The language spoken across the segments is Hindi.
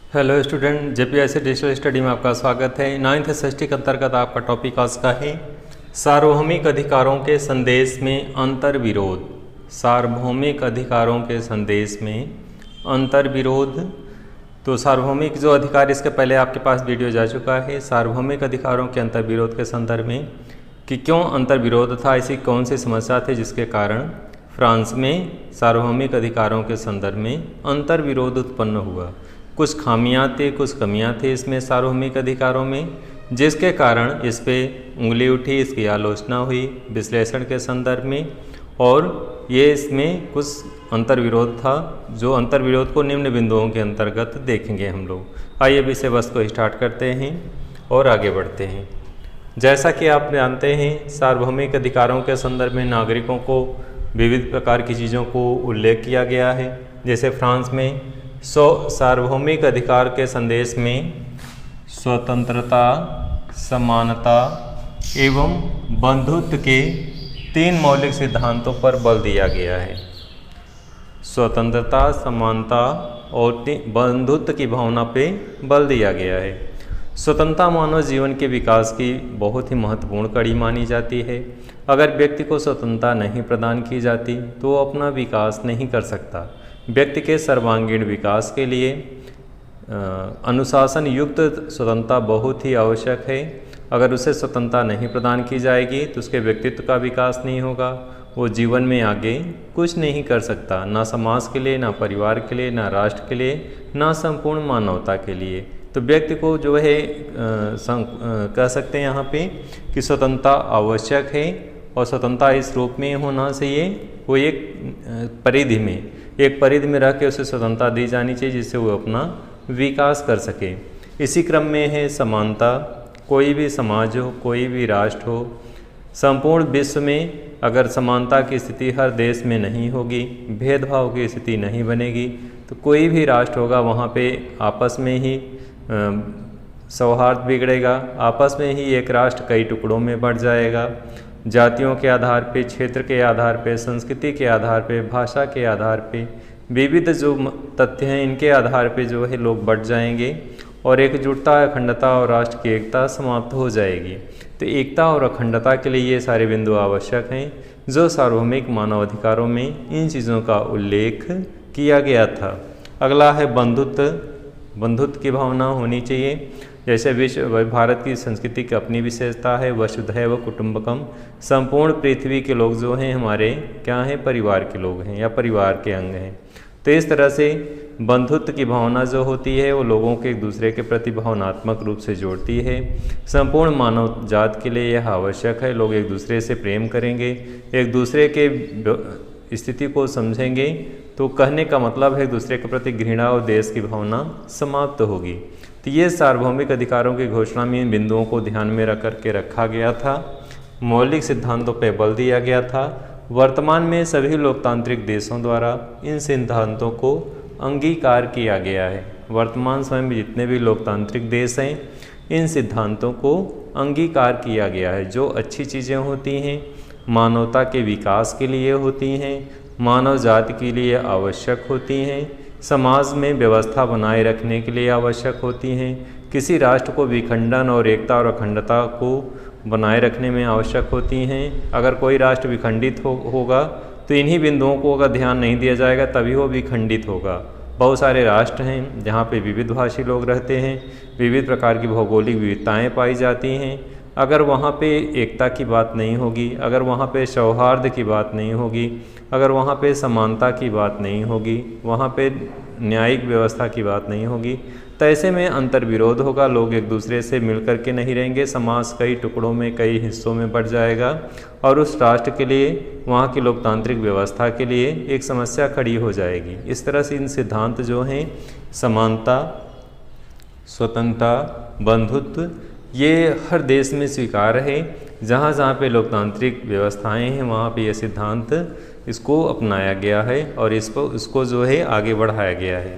Hello student, JPSC digital study में आपका स्वागत है। 9th SST के अंतर्गत आपका टॉपिक आज का है सार्वभौमिक अधिकारों के संदेश में अंतर्विरोध। सार्वभौमिक अधिकारों के संदेश में अंतर्विरोध। तो सार्वभौमिक जो अधिकार, इसके पहले आपके पास वीडियो जा चुका है सार्वभौमिक अधिकारों के अंतर्विरोध के संदर्भ में कि क्यों अंतर्विरोध था, ऐसी कौन सी समस्या थी जिसके कारण फ्रांस में सार्वभौमिक अधिकारों के संदर्भ में अंतर्विरोध उत्पन्न हुआ। कुछ खामियां थे, कुछ कमियां थे इसमें सार्वभौमिक अधिकारों में, जिसके कारण इस पे उंगली उठी, इसकी आलोचना हुई विश्लेषण के संदर्भ में। और ये इसमें कुछ अंतर्विरोध था, जो अंतर्विरोध को निम्न बिंदुओं के अंतर्गत देखेंगे हम लोग। आइए विषय वस्तु को स्टार्ट करते हैं और आगे बढ़ते हैं। जैसा कि आप जानते हैं, सार्वभौमिक अधिकारों के संदर्भ में नागरिकों को विविध प्रकार की चीज़ों को उल्लेख किया गया है। जैसे फ्रांस में सार्वभौमिक अधिकार के संदेश में स्वतंत्रता, समानता एवं बंधुत्व के 3 मौलिक सिद्धांतों पर बल दिया गया है। स्वतंत्रता, समानता और बंधुत्व की भावना पे बल दिया गया है। स्वतंत्रता मानव जीवन के विकास की बहुत ही महत्वपूर्ण कड़ी मानी जाती है। अगर व्यक्ति को स्वतंत्रता नहीं प्रदान की जाती तो वो अपना विकास नहीं कर सकता। व्यक्ति के सर्वांगीण विकास के लिए अनुशासन युक्त स्वतंत्रता बहुत ही आवश्यक है। अगर उसे स्वतंत्रता नहीं प्रदान की जाएगी तो उसके व्यक्तित्व का विकास नहीं होगा, वो जीवन में आगे कुछ नहीं कर सकता, ना समाज के लिए, ना परिवार के लिए, ना राष्ट्र के लिए, ना संपूर्ण मानवता के लिए। तो व्यक्ति को जो है कह सकते हैं यहाँ पे कि स्वतंत्रता आवश्यक है, और स्वतंत्रता इस रूप में होना चाहिए, वो एक परिधि में रह के उसे स्वतंत्रता दी जानी चाहिए जिससे वो अपना विकास कर सके। इसी क्रम में है समानता। कोई भी समाज हो, कोई भी राष्ट्र हो, संपूर्ण विश्व में अगर समानता की स्थिति हर देश में नहीं होगी, भेदभाव की स्थिति नहीं बनेगी, तो कोई भी राष्ट्र होगा वहाँ पे आपस में ही सौहार्द बिगड़ेगा, आपस में ही एक राष्ट्र कई टुकड़ों में बढ़ जाएगा। जातियों के आधार पे, क्षेत्र के आधार पे, संस्कृति के आधार पे, भाषा के आधार पे, विविध जो तथ्य हैं इनके आधार पे जो है लोग बढ़ जाएंगे और एकजुटता, अखंडता और राष्ट्र की एकता समाप्त हो जाएगी। तो एकता और अखंडता के लिए ये सारे बिंदु आवश्यक हैं, जो सार्वभौमिक मानव अधिकारों में इन चीज़ों का उल्लेख किया गया था। अगला है बंधुत्व की भावना होनी चाहिए। जैसे भारत की संस्कृति की अपनी विशेषता है, वसुधैव कुटुंबकम। संपूर्ण पृथ्वी के लोग जो हैं हमारे क्या हैं, परिवार के लोग हैं या परिवार के अंग हैं। तो इस तरह से बंधुत्व की भावना जो होती है वो लोगों के एक दूसरे के प्रति भावनात्मक रूप से जोड़ती है। संपूर्ण मानव जात के लिए यह आवश्यक है। लोग एक दूसरे से प्रेम करेंगे, एक दूसरे के स्थिति को समझेंगे, तो कहने का मतलब है एक दूसरे के प्रति घृणा और देश की भावना समाप्त होगी। तो ये सार्वभौमिक अधिकारों की घोषणा में इन बिंदुओं को ध्यान में रख करके रखा गया था। मौलिक सिद्धांतों पर बल दिया गया था। वर्तमान में सभी लोकतांत्रिक देशों द्वारा इन सिद्धांतों को अंगीकार किया गया है। वर्तमान समय में जितने भी लोकतांत्रिक देश हैं, इन सिद्धांतों को अंगीकार किया गया है। जो अच्छी चीज़ें होती हैं, मानवता के विकास के लिए होती हैं, मानव जाति के लिए आवश्यक होती हैं, समाज में व्यवस्था बनाए रखने के लिए आवश्यक होती हैं, किसी राष्ट्र को विखंडन और एकता और अखंडता को बनाए रखने में आवश्यक होती हैं। अगर कोई राष्ट्र विखंडित होगा तो इन्हीं बिंदुओं को अगर ध्यान नहीं दिया जाएगा तभी वो विखंडित होगा। बहुत सारे राष्ट्र हैं जहाँ पे विविध भाषी लोग रहते हैं, विविध प्रकार की भौगोलिक विविधताएँ पाई जाती हैं। अगर वहाँ पे एकता की बात नहीं होगी, अगर वहाँ पे सौहार्द की बात नहीं होगी, अगर वहाँ पे समानता की बात नहीं होगी, वहाँ पे न्यायिक व्यवस्था की बात नहीं होगी, तो ऐसे में अंतर्विरोध होगा। लोग एक दूसरे से मिल कर के नहीं रहेंगे, समाज कई टुकड़ों में, कई हिस्सों में बढ़ जाएगा और उस राष्ट्र के लिए, वहाँ की लोकतांत्रिक व्यवस्था के लिए एक समस्या खड़ी हो जाएगी। इस तरह से इन सिद्धांत जो हैं, समानता, स्वतंत्रता, बंधुत्व, ये हर देश में स्वीकार्य है। जहाँ जहाँ पे लोकतांत्रिक व्यवस्थाएं हैं वहाँ पे ये सिद्धांत इसको अपनाया गया है और इसको जो है आगे बढ़ाया गया है।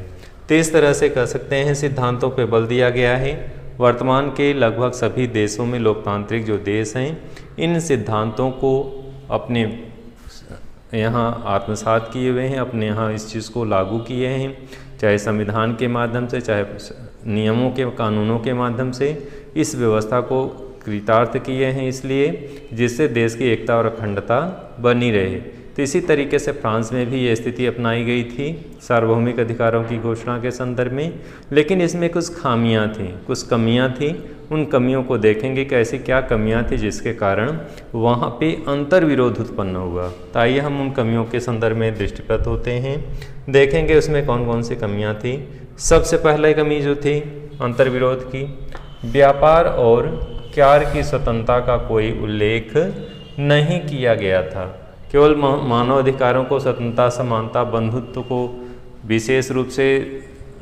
तो इस तरह से कह सकते हैं सिद्धांतों पे बल दिया गया है। वर्तमान के लगभग सभी देशों में, लोकतांत्रिक जो देश हैं, इन सिद्धांतों को अपने यहाँ आत्मसात किए हुए हैं, अपने यहाँ इस चीज़ को लागू किए हैं, चाहे संविधान के माध्यम से, चाहे नियमों के कानूनों के माध्यम से इस व्यवस्था को कृतार्थ किए हैं, इसलिए जिससे देश की एकता और अखंडता बनी रहे। तो इसी तरीके से फ्रांस में भी ये स्थिति अपनाई गई थी सार्वभौमिक अधिकारों की घोषणा के संदर्भ में, लेकिन इसमें कुछ खामियां थीं, कुछ कमियां थीं। उन कमियों को देखेंगे कि ऐसी क्या कमियां थी जिसके कारण वहाँ पे अंतर्विरोध उत्पन्न हुआ। तो आइए हम उन कमियों के संदर्भ में दृष्टिगत होते हैं, देखेंगे उसमें कौन कौन सी कमियाँ थी। सबसे पहले कमी जो थी अंतर्विरोध की, व्यापार और कार्य की स्वतंत्रता का कोई उल्लेख नहीं किया गया था। केवल मानव अधिकारों को, स्वतंत्रता, समानता, बंधुत्व को विशेष रूप से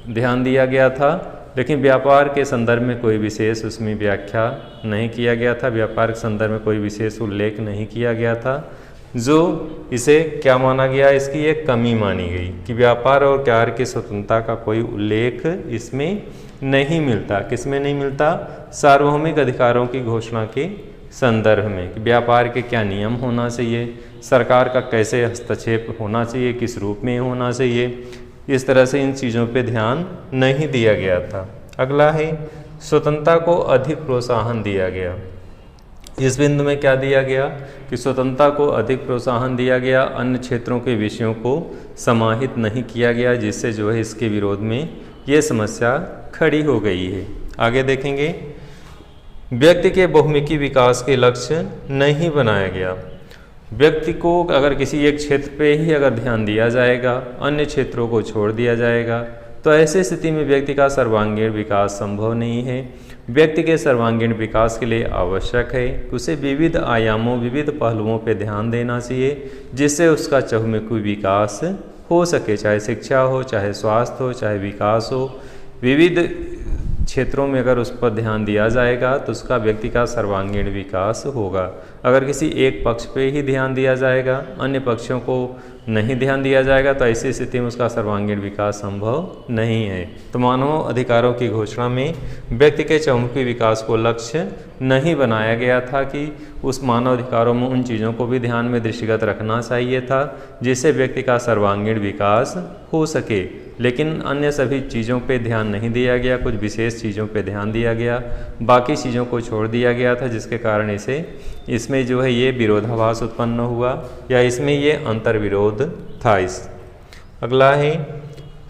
ध्यान दिया गया था, लेकिन व्यापार के संदर्भ में कोई विशेष उसमें व्याख्या नहीं किया गया था, व्यापार के संदर्भ में कोई विशेष उल्लेख नहीं किया गया था, जो इसे क्या माना गया, इसकी एक कमी मानी गई कि व्यापार और कार्य की स्वतंत्रता का कोई उल्लेख इसमें नहीं मिलता। किसमें नहीं मिलता? सार्वभौमिक अधिकारों की घोषणा के संदर्भ में कि व्यापार के क्या नियम होना चाहिए, सरकार का कैसे हस्तक्षेप होना चाहिए, किस रूप में होना चाहिए, इस तरह से इन चीज़ों पे ध्यान नहीं दिया गया था। अगला है स्वतंत्रता को अधिक प्रोत्साहन दिया गया। इस बिंदु में क्या दिया गया कि स्वतंत्रता को अधिक प्रोत्साहन दिया गया, अन्य क्षेत्रों के विषयों को समाहित नहीं किया गया, जिससे जो है इसके विरोध में ये समस्या खड़ी हो गई है। आगे देखेंगे, व्यक्ति के बहुमुखी विकास के लक्ष्य नहीं बनाया गया। व्यक्ति को अगर किसी एक क्षेत्र पे ही अगर ध्यान दिया जाएगा, अन्य क्षेत्रों को छोड़ दिया जाएगा, तो ऐसी स्थिति में व्यक्ति का सर्वांगीण विकास संभव नहीं है। व्यक्ति के सर्वांगीण विकास के लिए आवश्यक है उसे विविध आयामों, विविध पहलुओं पर ध्यान देना चाहिए, जिससे उसका चहुमुखी विकास हो सके, चाहे शिक्षा हो, चाहे स्वास्थ्य हो, चाहे विकास हो। विविध क्षेत्रों में अगर उस पर ध्यान दिया जाएगा तो उसका व्यक्ति का सर्वांगीण विकास होगा। अगर किसी एक पक्ष पे ही ध्यान दिया जाएगा, अन्य पक्षों को नहीं ध्यान दिया जाएगा, तो ऐसी स्थिति में उसका सर्वांगीण विकास संभव नहीं है। तो मानव अधिकारों की घोषणा में व्यक्ति के चहुमुखी विकास को लक्ष्य नहीं बनाया गया था कि उस मानव अधिकारों में उन चीज़ों को भी ध्यान में दृष्टिगत रखना चाहिए था जिससे व्यक्ति का सर्वांगीण विकास हो सके, लेकिन अन्य सभी चीज़ों पे ध्यान नहीं दिया गया, कुछ विशेष चीज़ों पे ध्यान दिया गया, बाकी चीज़ों को छोड़ दिया गया था, जिसके कारण इसमें जो है ये विरोधाभास उत्पन्न हुआ या इसमें ये अंतर्विरोध था। अगला है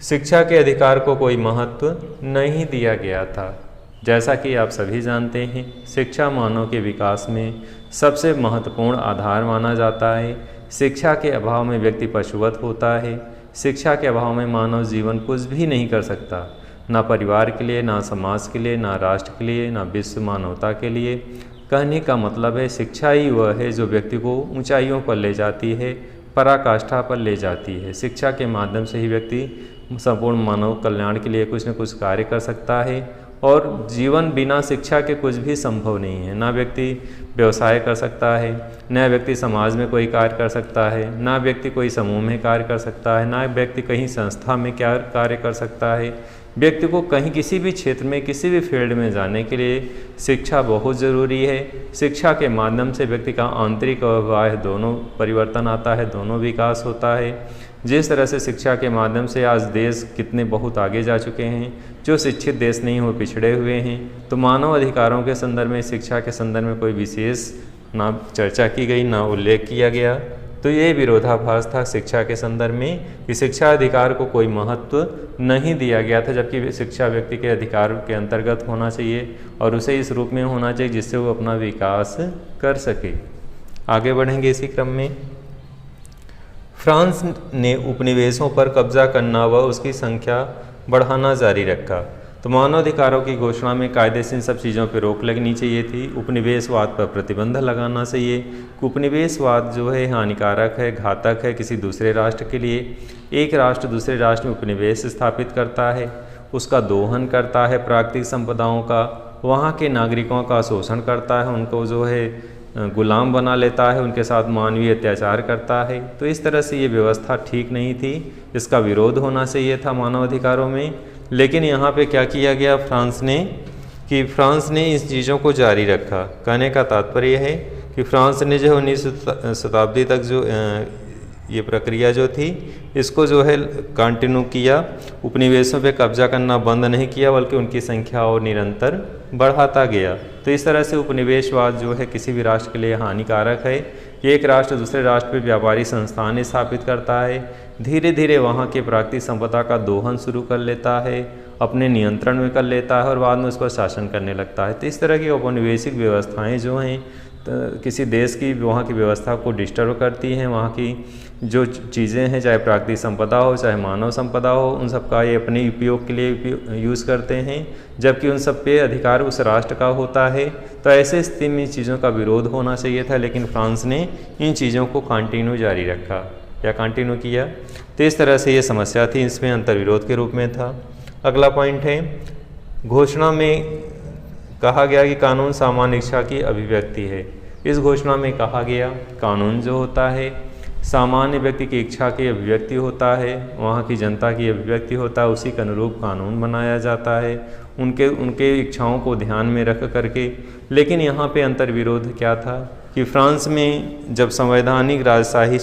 शिक्षा के अधिकार को कोई महत्व नहीं दिया गया था। जैसा कि आप सभी जानते हैं, शिक्षा मानव के विकास में सबसे महत्वपूर्ण आधार माना जाता है। शिक्षा के अभाव में व्यक्ति पशुवत होता है। शिक्षा के अभाव में मानव जीवन कुछ भी नहीं कर सकता, ना परिवार के लिए, ना समाज के लिए, ना राष्ट्र के लिए, ना विश्व मानवता के लिए। कहने का मतलब है शिक्षा ही वह है जो व्यक्ति को ऊंचाइयों पर ले जाती है, पराकाष्ठा पर ले जाती है। शिक्षा के माध्यम से ही व्यक्ति संपूर्ण मानव कल्याण के लिए कुछ न कुछ कार्य कर सकता है, और जीवन बिना शिक्षा के कुछ भी संभव नहीं है। ना व्यक्ति व्यवसाय कर सकता है, ना व्यक्ति समाज में कोई कार्य कर सकता है, ना व्यक्ति कोई समूह में कार्य कर सकता है, ना व्यक्ति कहीं संस्था में क्या कार्य कर सकता है। व्यक्ति को कहीं किसी भी क्षेत्र में, किसी भी फील्ड में जाने के लिए शिक्षा बहुत ज़रूरी है। शिक्षा के माध्यम से व्यक्ति का आंतरिक और बाह्य दोनों परिवर्तन आता है, दोनों विकास होता है। जिस तरह से शिक्षा के माध्यम से आज देश कितने बहुत आगे जा चुके हैं, जो शिक्षित देश नहीं वो पिछड़े हुए हैं। तो मानव अधिकारों के संदर्भ में, शिक्षा के संदर्भ में कोई विशेष ना चर्चा की गई, ना उल्लेख किया गया। तो ये विरोधाभास था शिक्षा के संदर्भ में कि शिक्षा अधिकार को कोई महत्व नहीं दिया गया था, जबकि शिक्षा व्यक्ति के अधिकार के अंतर्गत होना चाहिए और उसे इस रूप में होना चाहिए जिससे वो अपना विकास कर सके। आगे बढ़ेंगे इसी क्रम में। फ्रांस ने उपनिवेशों पर कब्जा करना व उसकी संख्या बढ़ाना जारी रखा। तो मानवाधिकारों की घोषणा में कायदे से इन सब चीज़ों पर रोक लगनी चाहिए थी। उपनिवेशवाद पर प्रतिबंध लगाना चाहिए। उपनिवेशवाद जो है हानिकारक है, घातक है किसी दूसरे राष्ट्र के लिए। एक राष्ट्र दूसरे राष्ट्र में उपनिवेश स्थापित करता है, उसका दोहन करता है प्राकृतिक संपदाओं का, वहाँ के नागरिकों का शोषण करता है, उनको जो है गुलाम बना लेता है, उनके साथ मानवीय अत्याचार करता है। तो इस तरह से ये व्यवस्था ठीक नहीं थी, इसका विरोध होना चाहिए था मानवाधिकारों में। लेकिन यहाँ पे क्या किया गया फ्रांस ने इस चीज़ों को जारी रखा। कहने का तात्पर्य है कि फ्रांस ने जो 19वीं शताब्दी तक जो ये प्रक्रिया जो थी इसको जो है कंटिन्यू किया। उपनिवेशों पे कब्जा करना बंद नहीं किया बल्कि उनकी संख्या और निरंतर बढ़ाता गया। तो इस तरह से उपनिवेशवाद जो है किसी भी राष्ट्र के लिए हानिकारक है। एक राष्ट्र दूसरे राष्ट्र पे व्यापारी संस्थान स्थापित करता है, धीरे धीरे वहाँ की प्राकृतिक संपदा का दोहन शुरू कर लेता है, अपने नियंत्रण में कर लेता है और बाद में उस पर शासन करने लगता है। तो इस तरह की औपनिवेशिक व्यवस्थाएं जो हैं तो किसी देश की वहाँ की व्यवस्था को डिस्टर्ब करती हैं। वहाँ की जो चीज़ें हैं, चाहे प्राकृतिक संपदा हो चाहे मानव संपदा हो, उन सब का ये अपने उपयोग के लिए यूज़ करते हैं, जबकि उन सब पे अधिकार उस राष्ट्र का होता है। तो ऐसे स्थिति में चीज़ों का विरोध होना चाहिए था, लेकिन फ्रांस ने इन चीज़ों को कंटिन्यू जारी रखा या कंटिन्यू किया। तो इस तरह से ये समस्या थी, इसमें अंतर्विरोध के रूप में था। अगला पॉइंट है, घोषणा में कहा गया कि कानून सामान्य इच्छा की अभिव्यक्ति है। इस घोषणा में कहा गया कानून जो होता है सामान्य व्यक्ति की इच्छा की अभिव्यक्ति होता है, वहाँ की जनता की अभिव्यक्ति होता है, उसी के अनुरूप कानून बनाया जाता है उनके इच्छाओं को ध्यान में रख करके। लेकिन यहाँ पे अंतर्विरोध क्या था कि फ्रांस में जब संवैधानिक राजशाही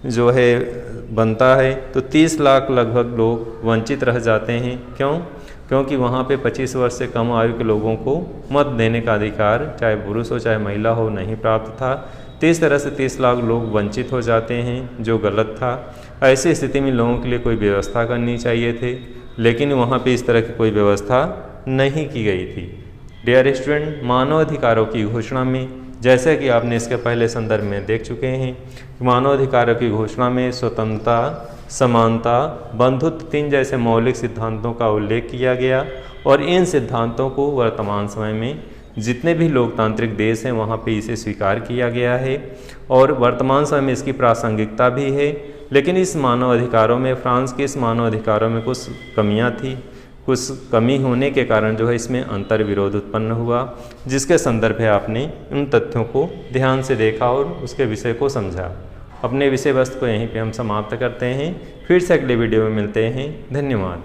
जो है बनता है तो 30 लाख लगभग लोग वंचित रह जाते हैं। क्योंकि वहाँ पे 25 वर्ष से कम आयु के लोगों को मत देने का अधिकार, चाहे पुरुष हो चाहे महिला हो, नहीं प्राप्त था। तो इस तरह से 30 लाख लोग वंचित हो जाते हैं, जो गलत था। ऐसी स्थिति में लोगों के लिए कोई व्यवस्था करनी चाहिए थी, लेकिन वहाँ पे इस तरह की कोई व्यवस्था नहीं की गई थी। डियर स्टूडेंट, मानव अधिकारों की घोषणा में, जैसे कि आपने इसके पहले संदर्भ में देख चुके हैं, मानव अधिकारों की घोषणा में स्वतंत्रता, समानता, बंधुत्व, 3 जैसे मौलिक सिद्धांतों का उल्लेख किया गया। और इन सिद्धांतों को वर्तमान समय में जितने भी लोकतांत्रिक देश हैं वहाँ पे इसे स्वीकार किया गया है और वर्तमान समय में इसकी प्रासंगिकता भी है। लेकिन इस मानव अधिकारों में, फ्रांस के इस मानव अधिकारों में कुछ कमियाँ थी। कुछ कमी होने के कारण जो है इसमें अंतर्विरोध उत्पन्न हुआ, जिसके संदर्भ में आपने उन तथ्यों को ध्यान से देखा और उसके विषय को समझा। अपने विषय वस्तु को यहीं पे हम समाप्त करते हैं। फिर से अगले वीडियो में मिलते हैं। धन्यवाद।